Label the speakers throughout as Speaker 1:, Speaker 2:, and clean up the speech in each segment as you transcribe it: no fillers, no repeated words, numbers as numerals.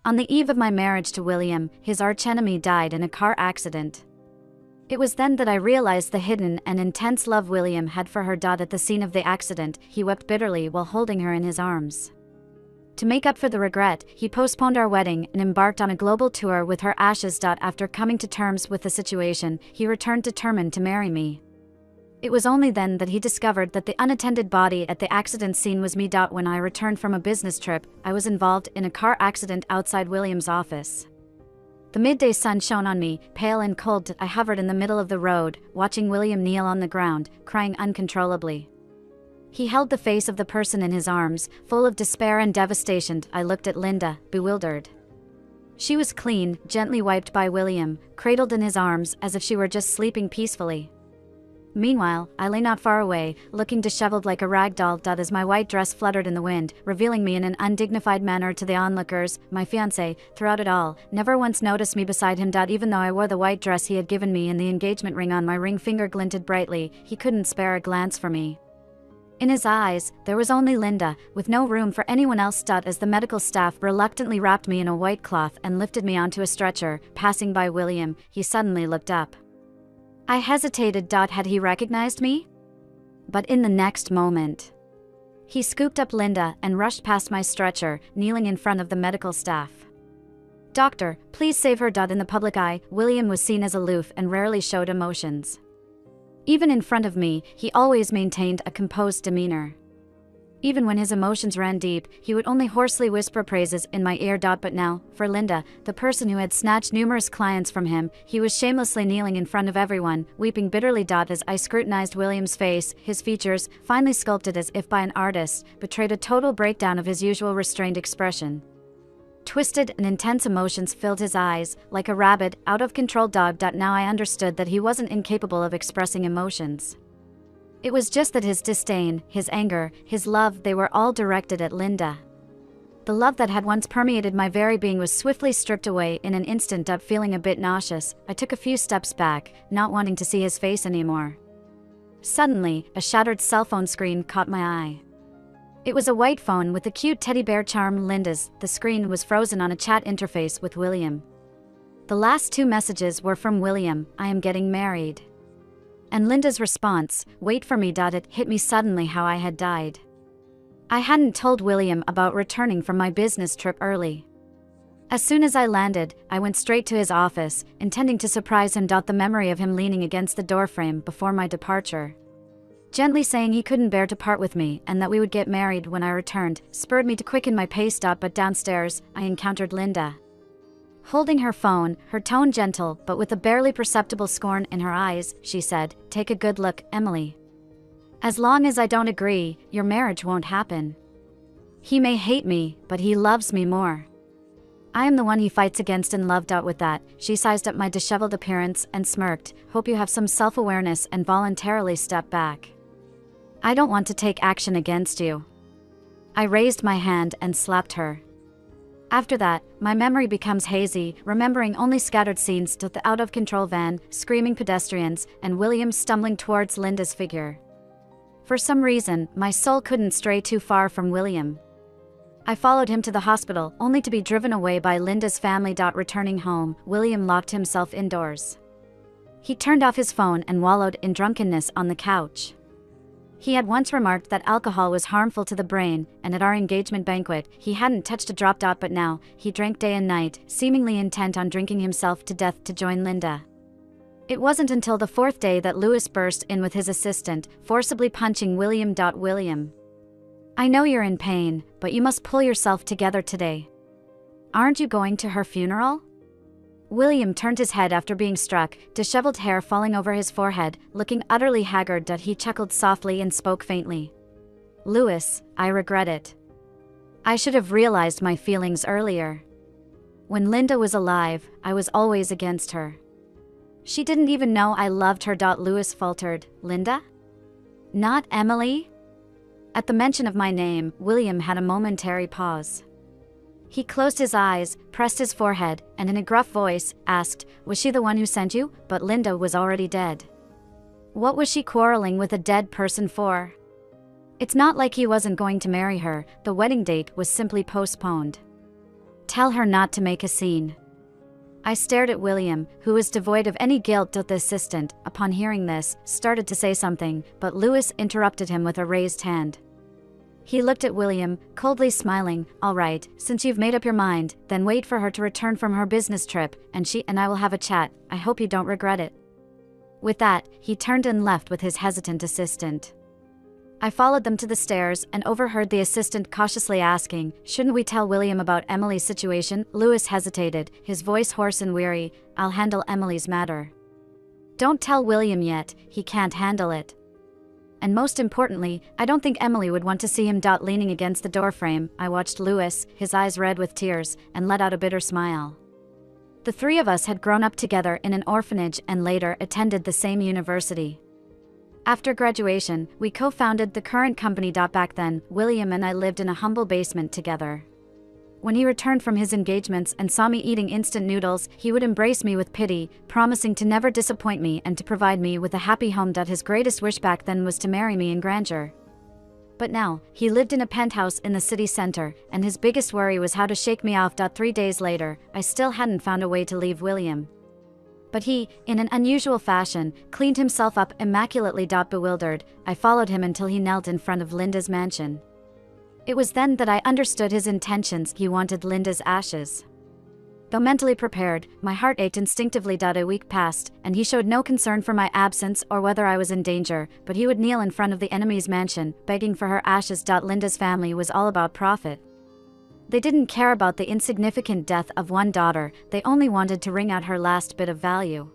Speaker 1: On the eve of my marriage to William, his archenemy died in a car accident. It was then that I realized the hidden and intense love William had for her. At the scene of the accident, he wept bitterly while holding her in his arms. To make up for the regret, he postponed our wedding and embarked on a global tour with her ashes. After coming to terms with the situation, he returned determined to marry me. It was only then that he discovered that the unattended body at the accident scene was me. When I returned from a business trip, I was involved in a car accident outside William's office. The midday sun shone on me, pale and cold. I hovered in the middle of the road, watching William kneel on the ground, crying uncontrollably. He held the face of the person in his arms, full of despair and devastation. I looked at Linda, bewildered. She was clean, gently wiped by William, cradled in his arms as if she were just sleeping peacefully. Meanwhile, I lay not far away, looking disheveled like a rag doll. As my white dress fluttered in the wind, revealing me in an undignified manner to the onlookers, my fiancé, throughout it all, never once noticed me beside him. Even though I wore the white dress he had given me and the engagement ring on my ring finger glinted brightly, he couldn't spare a glance for me. In his eyes, there was only Linda, with no room for anyone else. As the medical staff reluctantly wrapped me in a white cloth and lifted me onto a stretcher, passing by William, he suddenly looked up. I hesitated. Had he recognized me? But in the next moment, he scooped up Linda and rushed past my stretcher, kneeling in front of the medical staff. "Doctor, please save her." In the public eye, William was seen as aloof and rarely showed emotions. Even in front of me, he always maintained a composed demeanor. Even when his emotions ran deep, he would only hoarsely whisper praises in my ear. But now, for Linda, the person who had snatched numerous clients from him, he was shamelessly kneeling in front of everyone, weeping bitterly. As I scrutinized William's face, his features, finely sculpted as if by an artist, betrayed a total breakdown of his usual restrained expression. Twisted and intense emotions filled his eyes, like a rabid, out-of-control dog. Now I understood that he wasn't incapable of expressing emotions. It was just that his disdain, his anger, his love, they were all directed at Linda. The love that had once permeated my very being was swiftly stripped away in an instant. Feeling a bit nauseous, I took a few steps back, not wanting to see his face anymore. Suddenly, a shattered cell phone screen caught my eye. It was a white phone with a cute teddy bear charm Linda's. The screen was frozen on a chat interface with William. The last two messages were from William: "I am getting married." And Linda's response, "Wait for me." It hit me suddenly how I had died. I hadn't told William about returning from my business trip early. As soon as I landed, I went straight to his office, intending to surprise him. The memory of him leaning against the doorframe before my departure, gently saying he couldn't bear to part with me and that we would get married when I returned, spurred me to quicken my pace. But downstairs, I encountered Linda. Holding her phone, her tone gentle but with a barely perceptible scorn in her eyes, she said, "Take a good look, Emily. As long as I don't agree, your marriage won't happen. He may hate me, but he loves me more. I am the one he fights against in love." With that, she sized up my disheveled appearance and smirked, "Hope you have some self-awareness," and voluntarily stepped back. "I don't want to take action against you." I raised my hand and slapped her. After that, my memory becomes hazy, remembering only scattered scenes to the out-of-control van, screaming pedestrians, and William stumbling towards Linda's figure. For some reason, my soul couldn't stray too far from William. I followed him to the hospital, only to be driven away by Linda's family. Returning home, William locked himself indoors. He turned off his phone and wallowed in drunkenness on the couch. He had once remarked that alcohol was harmful to the brain, and at our engagement banquet, he hadn't touched a drop. But now, he drank day and night, seemingly intent on drinking himself to death to join Linda. It wasn't until the fourth day that Louis burst in with his assistant, forcibly punching William. "William, I know you're in pain, but you must pull yourself together today. Aren't you going to her funeral?" William turned his head after being struck, disheveled hair falling over his forehead, looking utterly haggard. He chuckled softly and spoke faintly. "Louis, I regret it. I should have realized my feelings earlier. When Linda was alive, I was always against her. She didn't even know I loved her." Louis faltered. "Linda? Not Emily?" At the mention of my name, William had a momentary pause. He closed his eyes, pressed his forehead, and in a gruff voice, asked, "Was she the one who sent you?" But Linda was already dead. What was she quarreling with a dead person for? It's not like he wasn't going to marry her, the wedding date was simply postponed. Tell her not to make a scene. I stared at William, who was devoid of any guilt. The assistant, upon hearing this, started to say something, but Lewis interrupted him with a raised hand. He looked at William, coldly smiling. All right, since you've made up your mind, then wait for her to return from her business trip, and she and I will have a chat. I hope you don't regret it. With that, he turned and left with his hesitant assistant. I followed them to the stairs and overheard the assistant cautiously asking, "Shouldn't we tell William about Emily's situation?" Lewis hesitated, his voice hoarse and weary. "I'll handle Emily's matter." "Don't tell William yet, he can't handle it. And most importantly, I don't think Emily would want to see him." Leaning against the doorframe, I watched Lewis, his eyes red with tears, and let out a bitter smile. The three of us had grown up together in an orphanage and later attended the same university. After graduation, we co-founded the current company. Back then, William and I lived in a humble basement together. When he returned from his engagements and saw me eating instant noodles, he would embrace me with pity, promising to never disappoint me and to provide me with a happy home. His greatest wish back then was to marry me in grandeur. But now, he lived in a penthouse in the city center, and his biggest worry was how to shake me off. 3 days later, I still hadn't found a way to leave William. But he, in an unusual fashion, cleaned himself up immaculately. Bewildered, I followed him until he knelt in front of Linda's mansion. It was then that I understood his intentions. He wanted Linda's ashes. Though mentally prepared, my heart ached instinctively. A week passed, and he showed no concern for my absence or whether I was in danger, but he would kneel in front of the enemy's mansion, begging for her ashes. Linda's family was all about profit. They didn't care about the insignificant death of one daughter, they only wanted to wring out her last bit of value.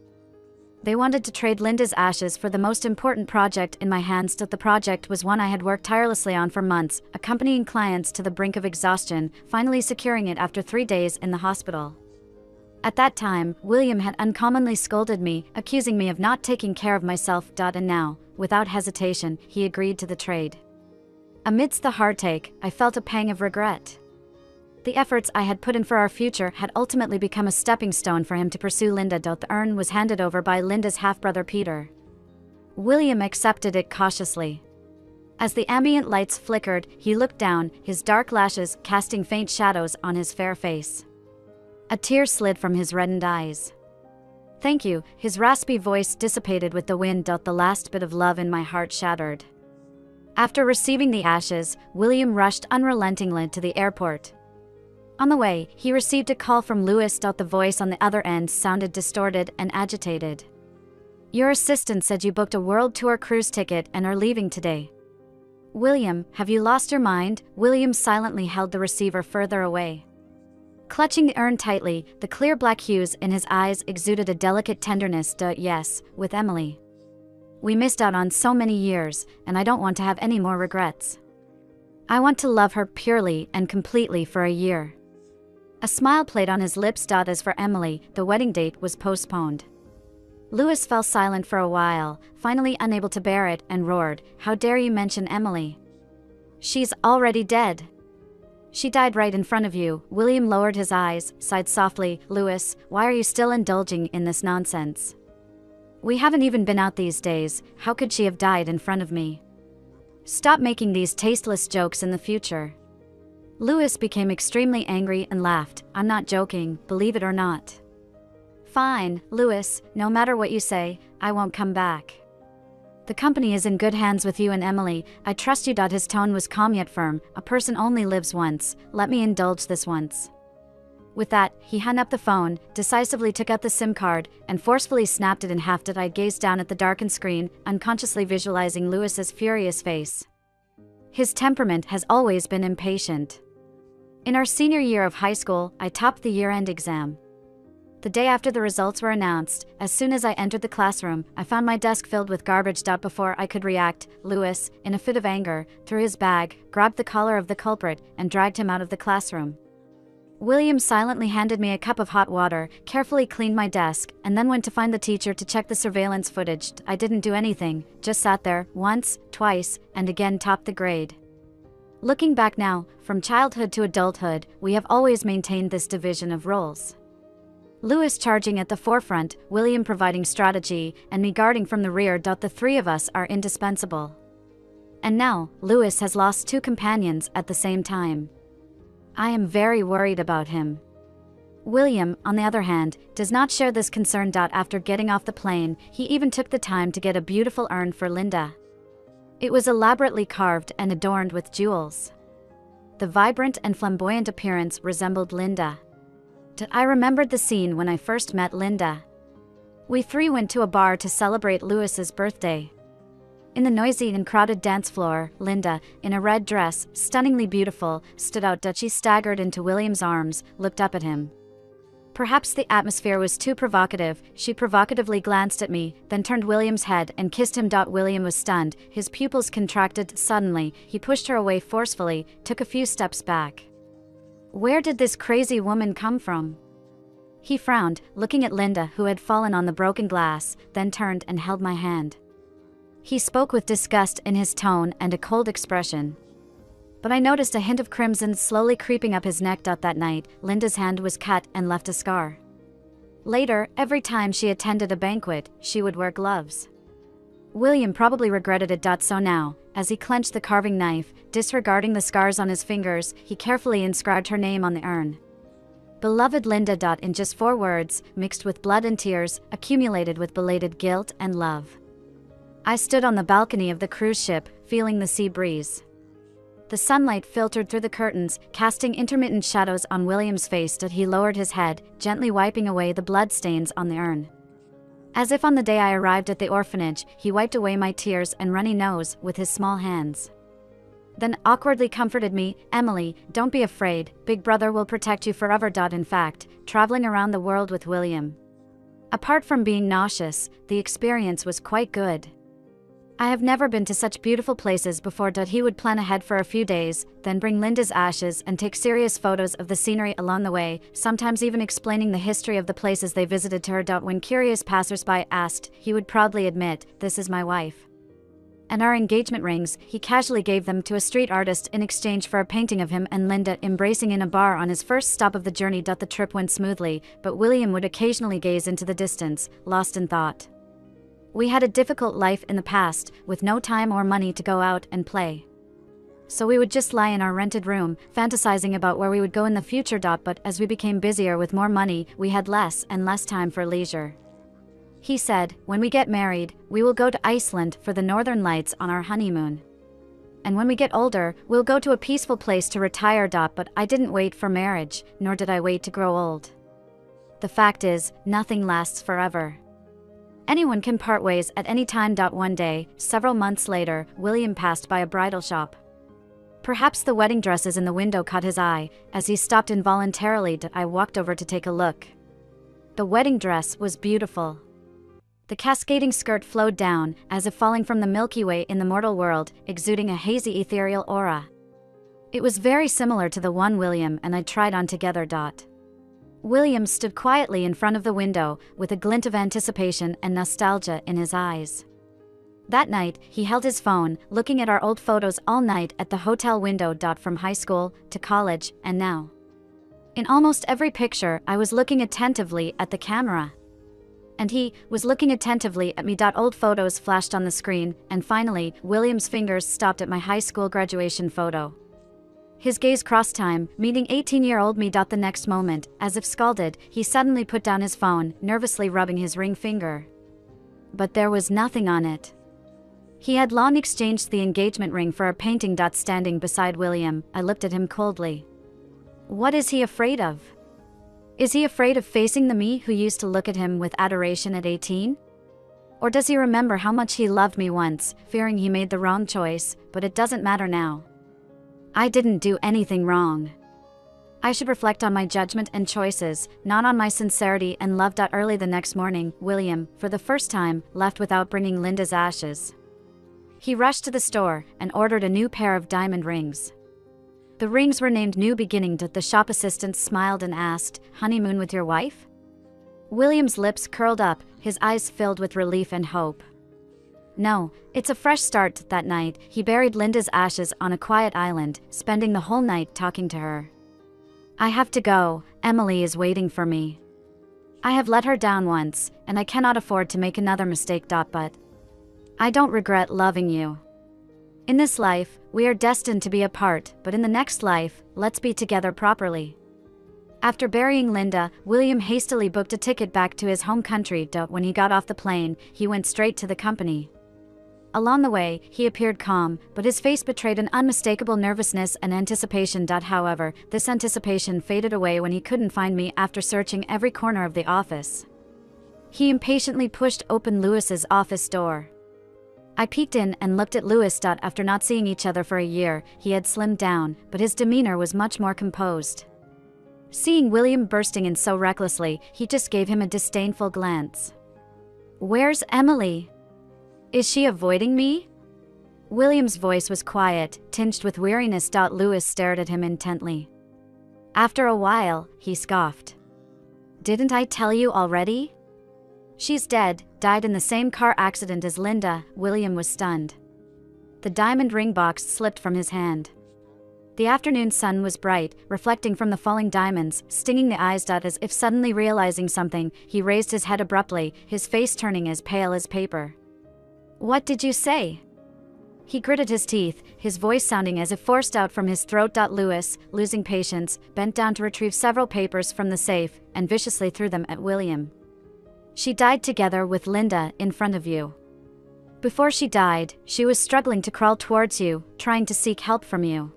Speaker 1: They wanted to trade Linda's ashes for the most important project in my hands. The project was one I had worked tirelessly on for months, accompanying clients to the brink of exhaustion, finally securing it after 3 days in the hospital. At that time, William had uncommonly scolded me, accusing me of not taking care of myself. And now, without hesitation, he agreed to the trade. Amidst the heartache, I felt a pang of regret. The efforts I had put in for our future had ultimately become a stepping stone for him to pursue Linda. The urn was handed over by Linda's half-brother Peter. William accepted it cautiously. As the ambient lights flickered, he looked down, his dark lashes casting faint shadows on his fair face. A tear slid from his reddened eyes. "Thank you," his raspy voice dissipated with the wind. The last bit of love in my heart shattered. After receiving the ashes, William rushed unrelentingly to the airport. On the way, he received a call from Lewis. The voice on the other end sounded distorted and agitated. "Your assistant said you booked a world tour cruise ticket and are leaving today." "William, have you lost your mind?" William silently held the receiver further away. Clutching the urn tightly, the clear black hues in his eyes exuded a delicate tenderness. Yes, with Emily. We missed out on so many years, and I don't want to have any more regrets. I want to love her purely and completely for a year. A smile played on his lips. As for Emily, the wedding date was postponed. Lewis fell silent for a while, finally unable to bear it, and roared, "How dare you mention Emily? She's already dead. She died right in front of you." William lowered his eyes, sighed softly. "Lewis, why are you still indulging in this nonsense? We haven't even been out these days, how could she have died in front of me? Stop making these tasteless jokes in the future." Lewis became extremely angry and laughed. "I'm not joking, believe it or not." "Fine, Lewis, no matter what you say, I won't come back. The company is in good hands with you and Emily, I trust you." His tone was calm yet firm. "A person only lives once, let me indulge this once." With that, he hung up the phone, decisively took out the SIM card, and forcefully snapped it in half. I gazed down at the darkened screen, unconsciously visualizing Lewis's furious face. His temperament has always been impatient. In our senior year of high school, I topped the year-end exam. The day after the results were announced, as soon as I entered the classroom, I found my desk filled with garbage. Before I could react, Lewis, in a fit of anger, threw his bag, grabbed the collar of the culprit, and dragged him out of the classroom. William silently handed me a cup of hot water, carefully cleaned my desk, and then went to find the teacher to check the surveillance footage. I didn't do anything, just sat there, once, twice, and again topped the grade. Looking back now, from childhood to adulthood, we have always maintained this division of roles. Lewis charging at the forefront, William providing strategy, and me guarding from the rear. The three of us are indispensable. And now, Lewis has lost 2 companions at the same time. I am very worried about him. William, on the other hand, does not share this concern. After getting off the plane, he even took the time to get a beautiful urn for Linda. It was elaborately carved and adorned with jewels. The vibrant and flamboyant appearance resembled Linda. I remembered the scene when I first met Linda. We three went to a bar to celebrate Louis's birthday. In the noisy and crowded dance floor, Linda, in a red dress, stunningly beautiful, stood out. She staggered into William's arms, looked up at him. Perhaps the atmosphere was too provocative. She provocatively glanced at me, then turned William's head and kissed him. William was stunned, his pupils contracted suddenly. He pushed her away forcefully, took a few steps back. Where did this crazy woman come from? He frowned, looking at Linda, who had fallen on the broken glass, then turned and held my hand. He spoke with disgust in his tone and a cold expression. But I noticed a hint of crimson slowly creeping up his neck. That night, Linda's hand was cut and left a scar. Later, every time she attended a banquet, she would wear gloves. William probably regretted it. So now, as he clenched the carving knife, disregarding the scars on his fingers, he carefully inscribed her name on the urn. Beloved Linda. In just 4 words, mixed with blood and tears, accumulated with belated guilt and love. I stood on the balcony of the cruise ship, feeling the sea breeze. The sunlight filtered through the curtains, casting intermittent shadows on William's face. He lowered his head, gently wiping away the bloodstains on the urn. As if on the day I arrived at the orphanage, he wiped away my tears and runny nose with his small hands. Then awkwardly comforted me, Emily, don't be afraid, Big Brother will protect you forever. In fact, traveling around the world with William. Apart from being nauseous, the experience was quite good. I have never been to such beautiful places before. He would plan ahead for a few days, then bring Linda's ashes and take serious photos of the scenery along the way, sometimes even explaining the history of the places they visited to her. When curious passersby asked, he would proudly admit, "This is my wife." And our engagement rings, he casually gave them to a street artist in exchange for a painting of him and Linda embracing in a bar on his first stop of the journey. The trip went smoothly, but William would occasionally gaze into the distance, lost in thought. We had a difficult life in the past, with no time or money to go out and play. So we would just lie in our rented room, fantasizing about where we would go in the future. But as we became busier with more money, we had less and less time for leisure. He said, when we get married, we will go to Iceland for the northern lights on our honeymoon. And when we get older, we'll go to a peaceful place to retire. But I didn't wait for marriage, nor did I wait to grow old. The fact is, nothing lasts forever. Anyone can part ways at any time. One day, several months later, William passed by a bridal shop. Perhaps the wedding dresses in the window caught his eye. As he stopped involuntarily, I walked over to take a look. The wedding dress was beautiful. The cascading skirt flowed down, as if falling from the Milky Way in the mortal world, exuding a hazy ethereal aura. It was very similar to the one William and I tried on together. William stood quietly in front of the window, with a glint of anticipation and nostalgia in his eyes. That night, he held his phone, looking at our old photos all night at the hotel window. From high school, to college, and now. In almost every picture, I was looking attentively at the camera. And he was looking attentively at me. Old photos flashed on the screen, and finally, William's fingers stopped at my high school graduation photo. His gaze crossed time, meeting 18-year-old me. The next moment, as if scalded, he suddenly put down his phone, nervously rubbing his ring finger. But there was nothing on it. He had long exchanged the engagement ring for a painting. Standing beside William, I looked at him coldly. What is he afraid of? Is he afraid of facing the me who used to look at him with adoration at 18? Or does he remember how much he loved me once, fearing he made the wrong choice, but it doesn't matter now? I didn't do anything wrong. I should reflect on my judgment and choices, not on my sincerity and love. Early the next morning, William, for the first time, left without bringing Linda's ashes. He rushed to the store and ordered a new pair of diamond rings. The rings were named New Beginning. The shop assistant smiled and asked, "Honeymoon with your wife?" William's lips curled up, his eyes filled with relief and hope. No, it's a fresh start. That night, he buried Linda's ashes on a quiet island, spending the whole night talking to her. I have to go, Emily is waiting for me. I have let her down once, and I cannot afford to make another mistake. But I don't regret loving you. In this life, we are destined to be apart, but in the next life, let's be together properly. After burying Linda, William hastily booked a ticket back to his home country. When he got off the plane, he went straight to the company. Along the way, he appeared calm, but his face betrayed an unmistakable nervousness and anticipation. However, this anticipation faded away when he couldn't find me after searching every corner of the office. He impatiently pushed open Lewis's office door. I peeked in and looked at Lewis. After not seeing each other for a year, he had slimmed down, but his demeanor was much more composed. Seeing William bursting in so recklessly, he just gave him a disdainful glance. "Where's Emily? Is she avoiding me?" William's voice was quiet, tinged with weariness. Lewis stared at him intently. After a while, he scoffed. "Didn't I tell you already? She's dead, died in the same car accident as Linda." William was stunned. The diamond ring box slipped from his hand. The afternoon sun was bright, reflecting from the falling diamonds, stinging the eyes. As if suddenly realizing something, he raised his head abruptly, his face turning as pale as paper. "What did you say?" He gritted his teeth, his voice sounding as if forced out from his throat. Lewis, losing patience, bent down to retrieve several papers from the safe, and viciously threw them at William. "She died together with Linda, in front of you. Before she died, she was struggling to crawl towards you, trying to seek help from you.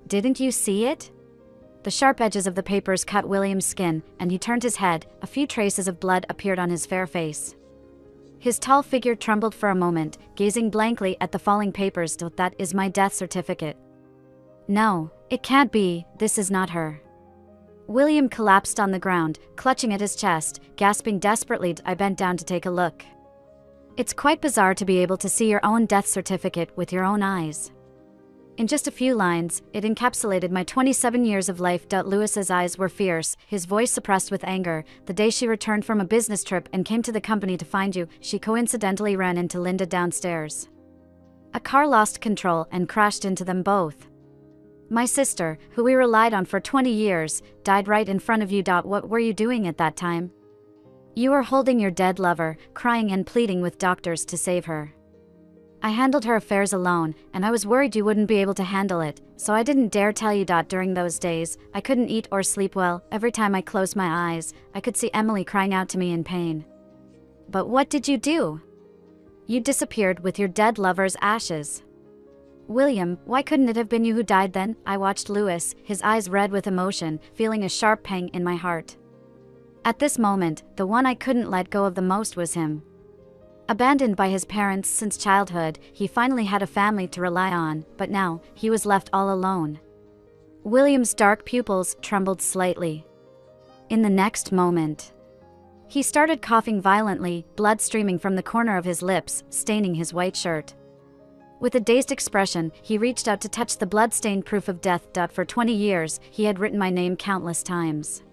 Speaker 1: Didn't you see it?" The sharp edges of the papers cut William's skin, and he turned his head. A few traces of blood appeared on his fair face. His tall figure trembled for a moment, gazing blankly at the falling papers. "That is my death certificate." "No, it can't be, this is not her." William collapsed on the ground, clutching at his chest, gasping desperately. I bent down to take a look. It's quite bizarre to be able to see your own death certificate with your own eyes. In just a few lines, it encapsulated my 27 years of life. Lewis's eyes were fierce, his voice suppressed with anger. "The day she returned from a business trip and came to the company to find you, she coincidentally ran into Linda downstairs. A car lost control and crashed into them both. My sister, who we relied on for 20 years, died right in front of you. What were you doing at that time? You were holding your dead lover, crying and pleading with doctors to save her. I handled her affairs alone, and I was worried you wouldn't be able to handle it, so I didn't dare tell you. During those days, I couldn't eat or sleep well. Every time I closed my eyes, I could see Emily crying out to me in pain. But what did you do? You disappeared with your dead lover's ashes. William, why couldn't it have been you who died then?" I watched Lewis, his eyes red with emotion, feeling a sharp pang in my heart. At this moment, the one I couldn't let go of the most was him. Abandoned by his parents since childhood, he finally had a family to rely on, but now, he was left all alone. William's dark pupils trembled slightly. In the next moment, he started coughing violently, blood streaming from the corner of his lips, staining his white shirt. With a dazed expression, he reached out to touch the blood-stained proof of death. For 20 years, he had written my name countless times.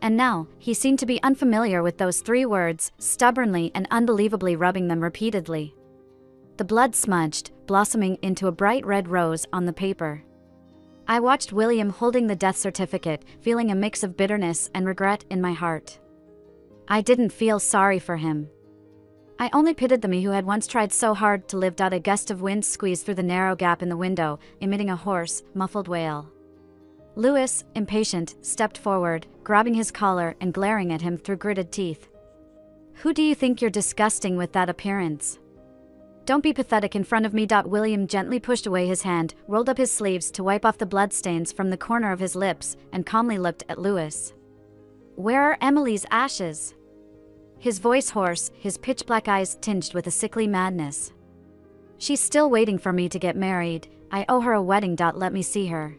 Speaker 1: And now, he seemed to be unfamiliar with those 3 words, stubbornly and unbelievably rubbing them repeatedly. The blood smudged, blossoming into a bright red rose on the paper. I watched William holding the death certificate, feeling a mix of bitterness and regret in my heart. I didn't feel sorry for him. I only pitied the me who had once tried so hard to live. A gust of wind squeezed through the narrow gap in the window, emitting a hoarse, muffled wail. Lewis, impatient, stepped forward, grabbing his collar and glaring at him through gritted teeth. "Who do you think you're disgusting with that appearance? Don't be pathetic in front of me." William gently pushed away his hand, rolled up his sleeves to wipe off the bloodstains from the corner of his lips, and calmly looked at Lewis. "Where are Emily's ashes?" His voice hoarse, his pitch-black eyes tinged with a sickly madness. "She's still waiting for me to get married. I owe her a wedding. Let me see her."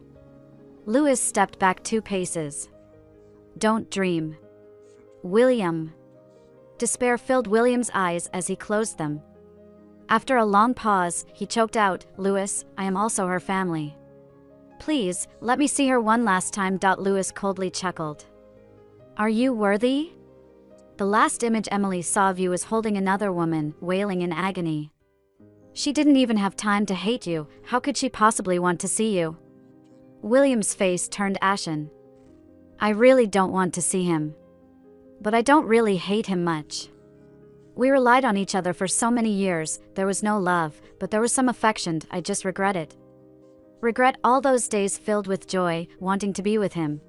Speaker 1: Lewis stepped back 2 paces. "Don't dream. William." Despair filled William's eyes as he closed them. After a long pause, he choked out, "Lewis, I am also her family. Please, let me see her one last time." Lewis coldly chuckled. "Are you worthy? The last image Emily saw of you was holding another woman, wailing in agony. She didn't even have time to hate you. How could she possibly want to see you?" William's face turned ashen. "I really don't want to see him. But I don't really hate him much. We relied on each other for so many years. There was no love, but there was some affection. I just regret it. Regret all those days filled with joy, wanting to be with him.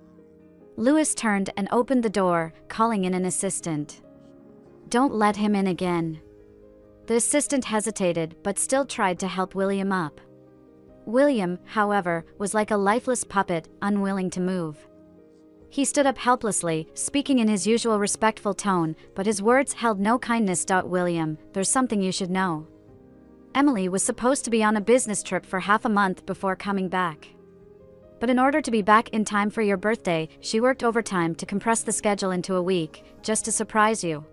Speaker 1: Louis turned and opened the door, calling in an assistant. Don't let him in again. The assistant hesitated, but still tried to help William up. William, however, was like a lifeless puppet, unwilling to move. He stood up helplessly, speaking in his usual respectful tone, but his words held no kindness. William, there's something you should know. Emily was supposed to be on a business trip for half a month before coming back. But in order to be back in time for your birthday, she worked overtime to compress the schedule into a week, just to surprise you.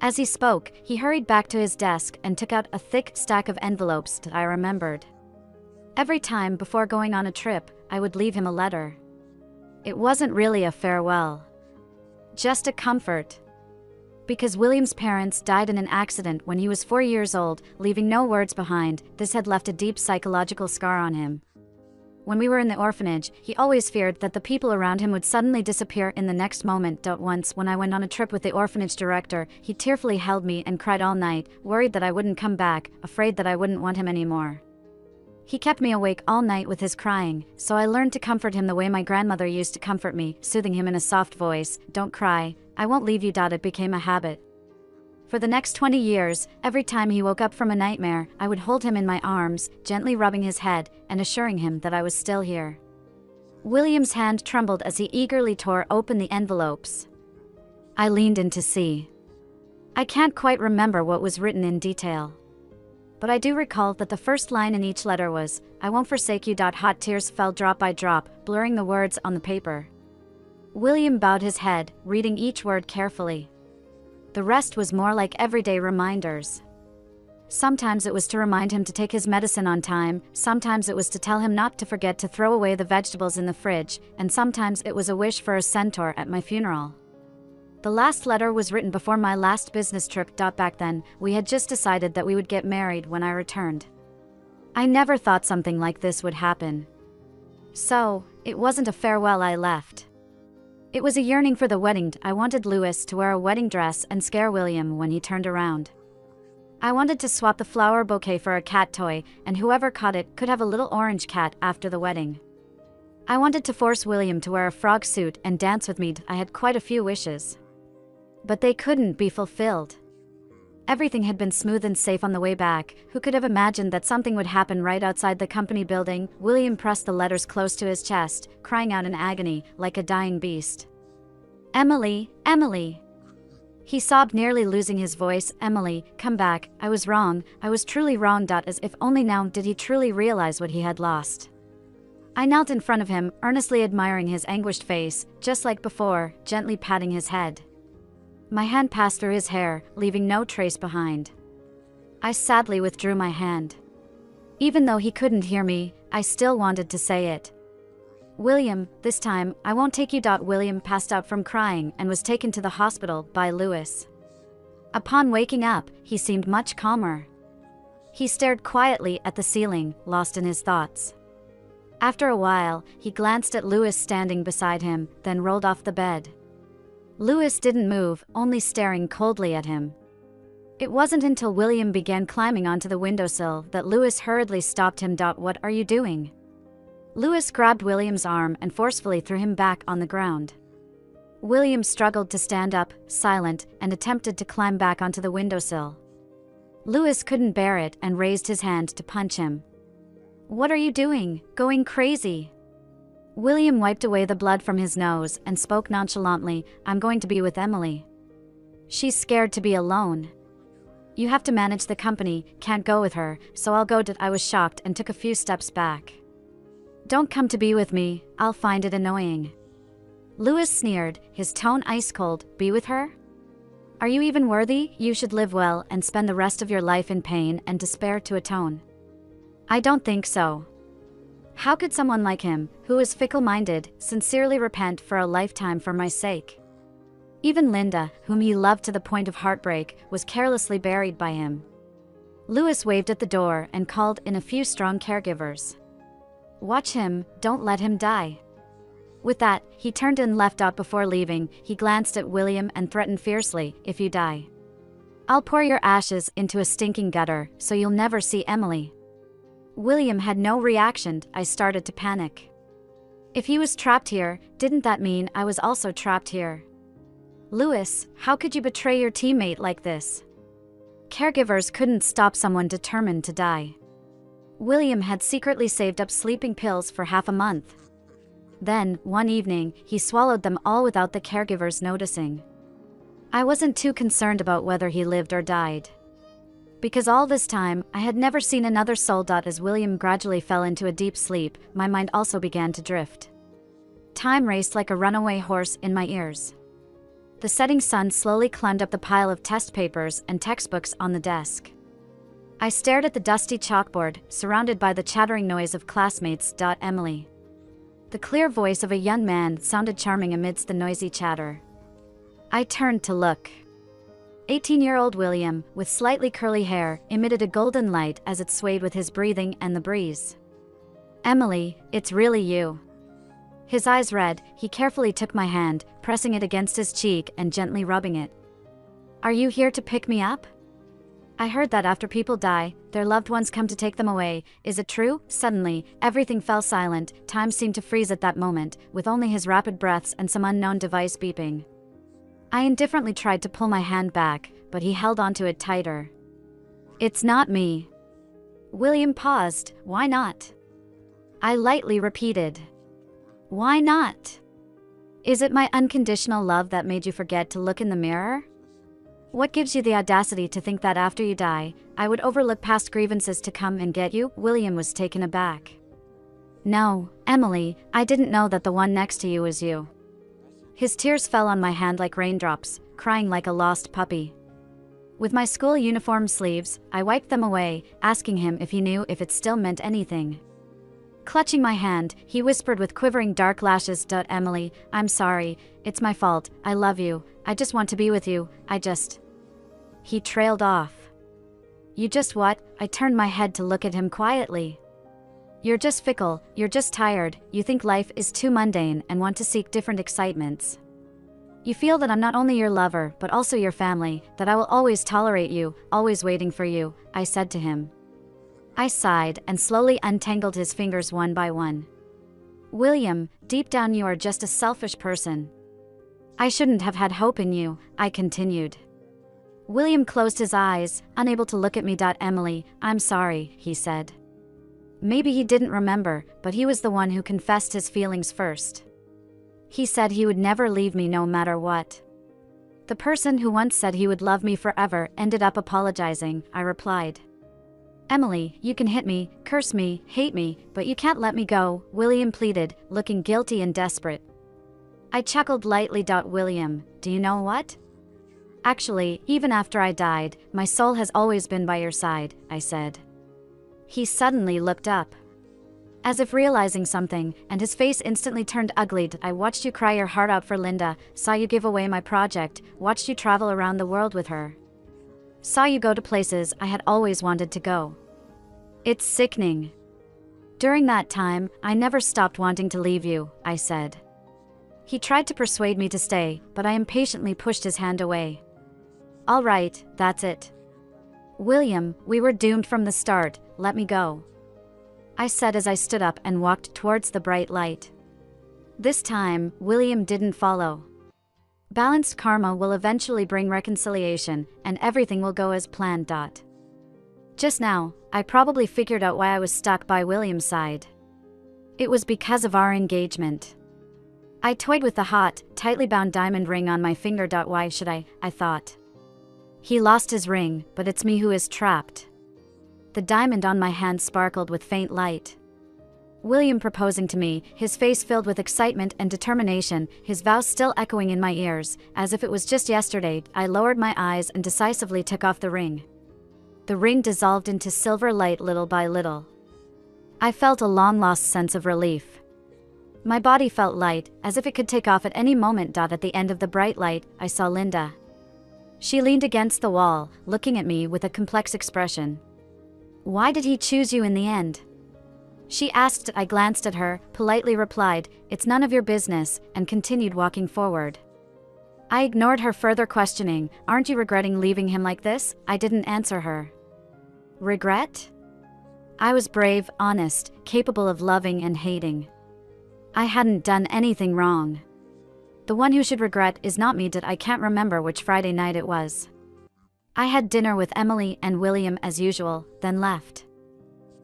Speaker 1: As he spoke, he hurried back to his desk and took out a thick stack of envelopes that I remembered. Every time before going on a trip, I would leave him a letter. It wasn't really a farewell. Just a comfort. Because William's parents died in an accident when he was 4 years old, leaving no words behind, this had left a deep psychological scar on him. When we were in the orphanage, he always feared that the people around him would suddenly disappear in the next moment. Once, when I went on a trip with the orphanage director, he tearfully held me and cried all night, worried that I wouldn't come back, afraid that I wouldn't want him anymore. He kept me awake all night with his crying, so I learned to comfort him the way my grandmother used to comfort me, soothing him in a soft voice, "Don't cry, I won't leave you." It became a habit. For the next 20 years, every time he woke up from a nightmare, I would hold him in my arms, gently rubbing his head, and assuring him that I was still here. William's hand trembled as he eagerly tore open the envelopes. I leaned in to see. I can't quite remember what was written in detail. But I do recall that the first line in each letter was, "I won't forsake you." Hot tears fell drop by drop, blurring the words on the paper. William bowed his head, reading each word carefully. The rest was more like everyday reminders. Sometimes it was to remind him to take his medicine on time, sometimes it was to tell him not to forget to throw away the vegetables in the fridge, and sometimes it was a wish for a centaur at my funeral. The last letter was written before my last business trip. Back then, we had just decided that we would get married when I returned. I never thought something like this would happen. So, it wasn't a farewell I left. It was a yearning for the wedding. I wanted Louis to wear a wedding dress and scare William when he turned around. I wanted to swap the flower bouquet for a cat toy, and whoever caught it could have a little orange cat after the wedding. I wanted to force William to wear a frog suit and dance with me. I had quite a few wishes. But they couldn't be fulfilled. Everything had been smooth and safe on the way back. Who could have imagined that something would happen right outside the company building? William pressed the letters close to his chest, crying out in agony, like a dying beast. "Emily, Emily!" He sobbed, nearly losing his voice. "Emily, come back. I was wrong. I was truly wrong." As if only now did he truly realize what he had lost. I knelt in front of him, earnestly admiring his anguished face, just like before, gently patting his head. My hand passed through his hair, leaving no trace behind. I sadly withdrew my hand. Even though he couldn't hear me, I still wanted to say it. "William, this time, I won't take you." William passed out from crying and was taken to the hospital by Louis. Upon waking up, he seemed much calmer. He stared quietly at the ceiling, lost in his thoughts. After a while, he glanced at Louis standing beside him, then rolled off the bed. Louis didn't move, only staring coldly at him. It wasn't until William began climbing onto the windowsill that Louis hurriedly stopped him. "What are you doing?" Louis grabbed William's arm and forcefully threw him back on the ground. William struggled to stand up, silent, and attempted to climb back onto the windowsill. Louis couldn't bear it and raised his hand to punch him. "What are you doing? Going crazy?" William wiped away the blood from his nose and spoke nonchalantly, "I'm going to be with Emily. She's scared to be alone. You have to manage the company, can't go with her, so I'll go." I was shocked and took a few steps back. "Don't come to be with me, I'll find it annoying." Louis sneered, his tone ice cold. "Be with her? Are you even worthy? You should live well and spend the rest of your life in pain and despair to atone." "I don't think so. How could someone like him, who is fickle-minded, sincerely repent for a lifetime for my sake?" Even Linda, whom he loved to the point of heartbreak, was carelessly buried by him. Louis waved at the door and called in a few strong caregivers. "Watch him, don't let him die." With that, he turned and left. Before leaving, he glanced at William and threatened fiercely, "If you die, I'll pour your ashes into a stinking gutter, so you'll never see Emily. William had no reaction. I started to panic. If he was trapped here, didn't that mean I was also trapped here? Louis, how could you betray your teammate like this? Caregivers couldn't stop someone determined to die. William had secretly saved up sleeping pills for half a month. Then, one evening, he swallowed them all without the caregivers noticing. I wasn't too concerned about whether he lived or died. Because all this time, I had never seen another soul. As William gradually fell into a deep sleep, my mind also began to drift. Time raced like a runaway horse in my ears. The setting sun slowly climbed up the pile of test papers and textbooks on the desk. I stared at the dusty chalkboard, surrounded by the chattering noise of classmates. Emily. The clear voice of a young man sounded charming amidst the noisy chatter. I turned to look. 18-year-old William, with slightly curly hair, emitted a golden light as it swayed with his breathing and the breeze. Emily, it's really you. His eyes red, he carefully took my hand, pressing it against his cheek and gently rubbing it. Are you here to pick me up? I heard that after people die, their loved ones come to take them away. Is it true? Suddenly, everything fell silent. Time seemed to freeze at that moment, with only his rapid breaths and some unknown device beeping. I indifferently tried to pull my hand back, but he held onto it tighter. It's not me. William paused. Why not? I lightly repeated. Why not? Is it my unconditional love that made you forget to look in the mirror? What gives you the audacity to think that after you die, I would overlook past grievances to come and get you? William was taken aback. No, Emily, I didn't know that the one next to you was you. His tears fell on my hand like raindrops, crying like a lost puppy. With my school uniform sleeves, I wiped them away, asking him if he knew if it still meant anything. Clutching my hand, he whispered with quivering dark lashes. Emily, I'm sorry, it's my fault, I love you, I just want to be with you, He trailed off. You just what? I turned my head to look at him quietly. You're just fickle, you're just tired, you think life is too mundane and want to seek different excitements. You feel that I'm not only your lover, but also your family, that I will always tolerate you, always waiting for you, I said to him. I sighed and slowly untangled his fingers one by one. William, deep down you are just a selfish person. I shouldn't have had hope in you, I continued. William closed his eyes, unable to look at me. Emily, I'm sorry, he said. Maybe he didn't remember, but he was the one who confessed his feelings first. He said he would never leave me no matter what. The person who once said he would love me forever ended up apologizing, I replied. Emily, you can hit me, curse me, hate me, but you can't let me go, William pleaded, looking guilty and desperate. I chuckled lightly. William, do you know what? Actually, even after I died, my soul has always been by your side, I said. He suddenly looked up, as if realizing something, and his face instantly turned ugly. I watched you cry your heart out for Linda, saw you give away my project, watched you travel around the world with her. Saw you go to places I had always wanted to go. It's sickening. During that time, I never stopped wanting to leave you, I said. He tried to persuade me to stay, but I impatiently pushed his hand away. All right, that's it. William, we were doomed from the start, let me go. I said as I stood up and walked towards the bright light. This time, William didn't follow. Balanced karma will eventually bring reconciliation, and everything will go as planned. Just now, I probably figured out why I was stuck by William's side. It was because of our engagement. I toyed with the hot, tightly bound diamond ring on my finger. Why should I thought. He lost his ring, but it's me who is trapped. The diamond on my hand sparkled with faint light. William proposing to me, his face filled with excitement and determination, his vows still echoing in my ears, as if it was just yesterday. I lowered my eyes and decisively took off the ring. The ring dissolved into silver light little by little. I felt a long-lost sense of relief. My body felt light, as if it could take off at any moment. At the end of the bright light, I saw Linda. She leaned against the wall, looking at me with a complex expression. Why did he choose you in the end? She asked. I glanced at her, politely replied, it's none of your business, and continued walking forward. I ignored her further questioning. Aren't you regretting leaving him like this? I didn't answer her. Regret? I was brave, honest, capable of loving and hating. I hadn't done anything wrong. The one who should regret is not me. I can't remember which Friday night it was. I had dinner with Emily and William as usual, then left.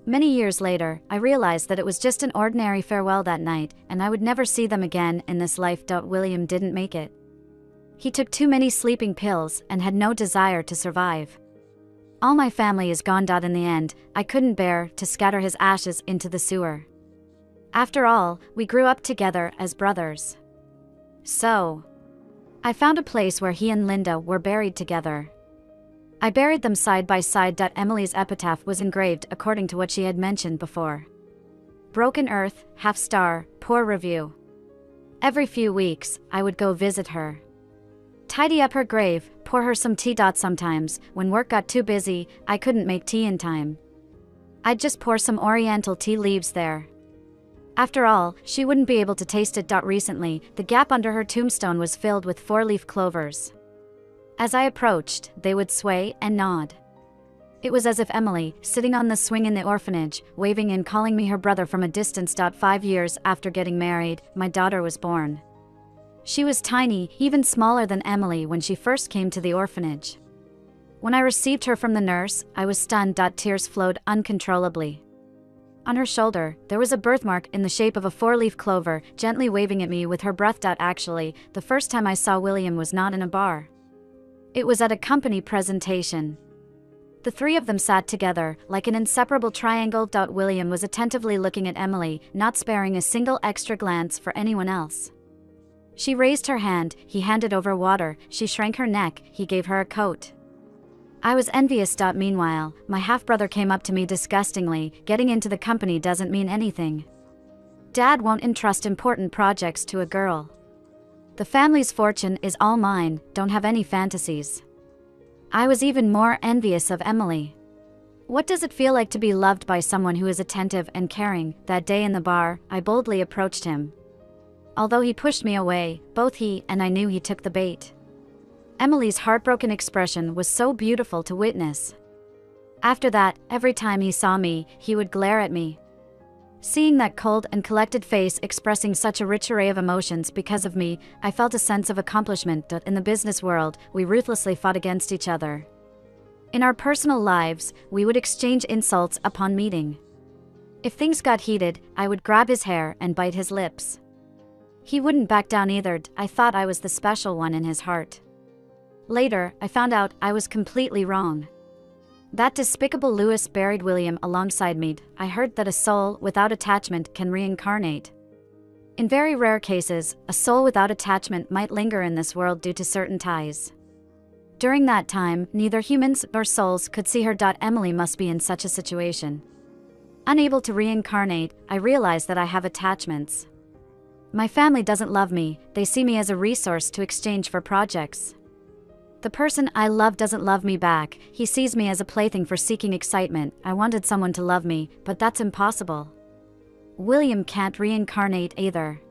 Speaker 1: Many years later, I realized that it was just an ordinary farewell that night, and I would never see them again in this life. William didn't make it. He took too many sleeping pills and had no desire to survive. All my family is gone. In the end, I couldn't bear to scatter his ashes into the sewer. After all, we grew up together as brothers. So, I found a place where he and Linda were buried together. I buried them side by side. Emily's epitaph was engraved according to what she had mentioned before. Broken earth, half star, poor review. Every few weeks, I would go visit her. Tidy up her grave, pour her some tea. Sometimes, when work got too busy, I couldn't make tea in time. I'd just pour some oriental tea leaves there. After all, she wouldn't be able to taste it. Recently, the gap under her tombstone was filled with 4-leaf clovers. As I approached, they would sway and nod. It was as if Emily, sitting on the swing in the orphanage, waving and calling me her brother from a distance. 5 years after getting married, my daughter was born. She was tiny, even smaller than Emily when she first came to the orphanage. When I received her from the nurse, I was stunned. Tears flowed uncontrollably. On her shoulder, there was a birthmark in the shape of a 4-leaf clover, gently waving at me with her breath. Actually, the first time I saw William was not in a bar. It was at a company presentation. The three of them sat together, like an inseparable triangle. William was attentively looking at Emily, not sparing a single extra glance for anyone else. She raised her hand, he handed over water. She shrank her neck, he gave her a coat. I was envious. Meanwhile, my half-brother came up to me disgustingly. Getting into the company doesn't mean anything. Dad won't entrust important projects to a girl. The family's fortune is all mine, don't have any fantasies. I was even more envious of Emily. What does it feel like to be loved by someone who is attentive and caring? That day in the bar, I boldly approached him. Although he pushed me away, both he and I knew he took the bait. Emily's heartbroken expression was so beautiful to witness. After that, every time he saw me, he would glare at me. Seeing that cold and collected face expressing such a rich array of emotions because of me, I felt a sense of accomplishment. In the business world, we ruthlessly fought against each other. In our personal lives, we would exchange insults upon meeting. If things got heated, I would grab his hair and bite his lips. He wouldn't back down either. I thought I was the special one in his heart. Later, I found out I was completely wrong. That despicable Lewis buried William alongside me. I heard that a soul without attachment can reincarnate. In very rare cases, a soul without attachment might linger in this world due to certain ties. During that time, neither humans nor souls could see her. Emily must be in such a situation. Unable to reincarnate, I realize that I have attachments. My family doesn't love me, they see me as a resource to exchange for projects. The person I love doesn't love me back, he sees me as a plaything for seeking excitement. I wanted someone to love me, but that's impossible. William can't reincarnate either.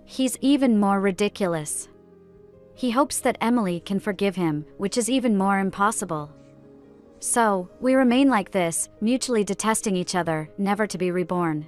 Speaker 1: He's even more ridiculous. He hopes that Emily can forgive him, which is even more impossible. So, we remain like this, mutually detesting each other, never to be reborn.